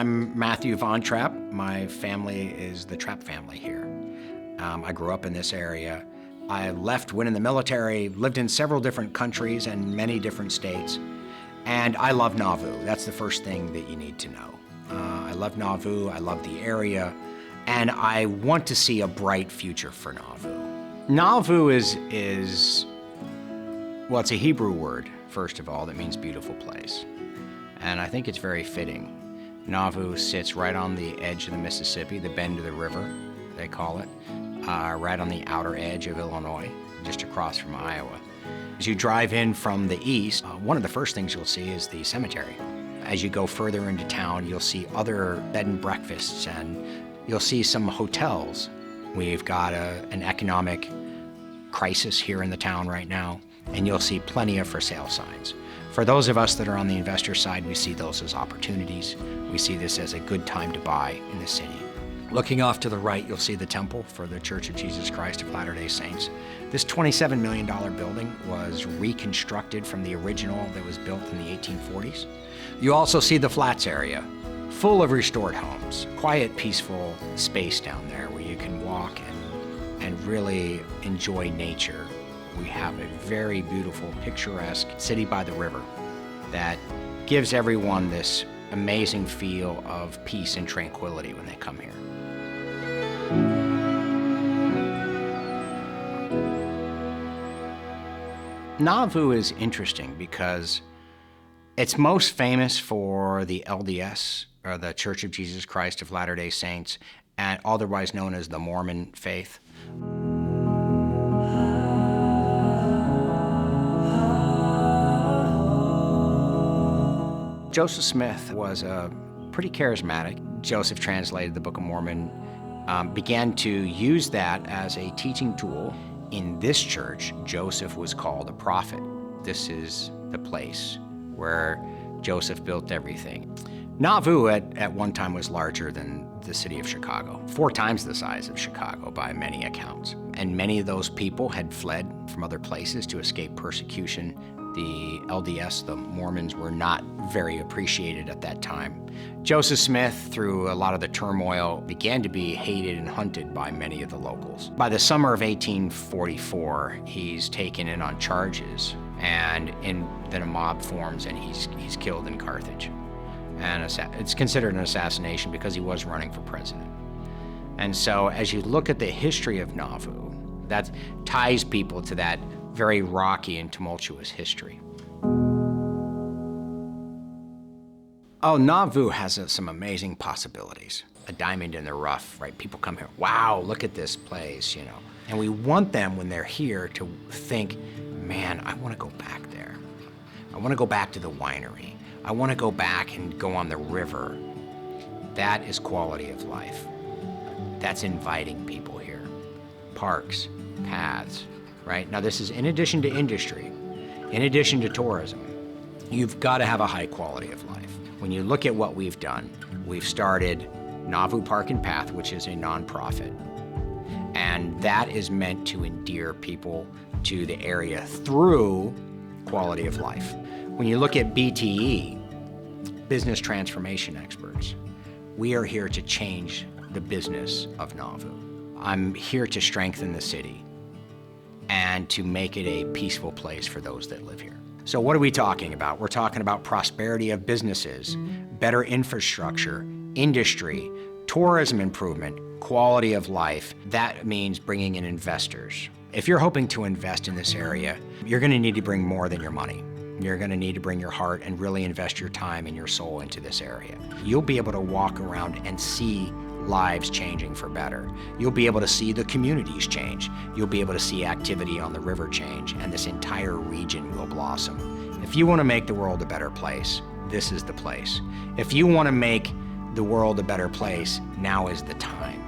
I'm Matthew Von Trapp. My family is the Trapp family here. I grew up in this area. I left when in the military, lived in several different countries and many different states. And I love Nauvoo. That's the first thing that you need to know. I love Nauvoo, I love the area, and I want to see a bright future for Nauvoo. Nauvoo is well, it's a Hebrew word, first of all, that means beautiful place. And I think it's very fitting. Nauvoo sits right on the edge of the Mississippi, the bend of the river, they call it, right on the outer edge of Illinois, just across from Iowa. As you drive in from the east, one of the first things you'll see is the cemetery. As you go further into town, you'll see other bed and breakfasts, and you'll see some hotels. We've got an economic crisis here in the town right now, and you'll see plenty of for sale signs. For those of us that are on the investor side, we see those as opportunities. We see this as a good time to buy in the city. Looking off to the right, you'll see the temple for the Church of Jesus Christ of Latter-day Saints. This $27 million building was reconstructed from the original that was built in the 1840s. You also see the flats area, full of restored homes. Quiet, peaceful space down there where you can walk and really enjoy nature. We have a very beautiful, picturesque city by the river that gives everyone this amazing feel of peace and tranquility when they come here. Nauvoo is interesting because it's most famous for the LDS, or the Church of Jesus Christ of Latter-day Saints, and otherwise known as the Mormon faith. Joseph Smith was pretty charismatic. Joseph translated the Book of Mormon, began to use that as a teaching tool. In this church, Joseph was called a prophet. This is the place where Joseph built everything. Nauvoo at one time was larger than the city of Chicago, 4 times the size of Chicago by many accounts. And many of those people had fled from other places to escape persecution. The LDS, the Mormons, were not very appreciated at that time. Joseph Smith, through a lot of the turmoil, began to be hated and hunted by many of the locals. By the summer of 1844, he's taken in on charges, and then a mob forms and he's killed in Carthage. And it's considered an assassination because he was running for president. And so as you look at the history of Nauvoo, that ties people to that very rocky and tumultuous history. Oh, Nauvoo has some amazing possibilities. A diamond in the rough, right? People come here, wow, look at this place, you know. And we want them, when they're here, to think, man, I want to go back there. I want to go back to the winery. I want to go back and go on the river. That is quality of life. That's inviting people here. Parks, paths, right? Now this is in addition to industry, in addition to tourism. You've got to have a high quality of life. When you look at what we've done, we've started Nauvoo Park and Path, which is a nonprofit. And that is meant to endear people to the area through quality of life. When you look at BTE, Business Transformation Experts, we are here to change the business of Nauvoo. I'm here to strengthen the city and to make it a peaceful place for those that live here. So what are we talking about? We're talking about prosperity of businesses, better infrastructure, industry, tourism improvement, quality of life. That means bringing in investors. If you're hoping to invest in this area, you're going to need to bring more than your money. You're going to need to bring your heart and really invest your time and your soul into this area. You'll be able to walk around and see lives changing for better. You'll be able to see the communities change. You'll be able to see activity on the river change, and this entire region will blossom. If you want to make the world a better place, this is the place. If you want to make the world a better place, now is the time.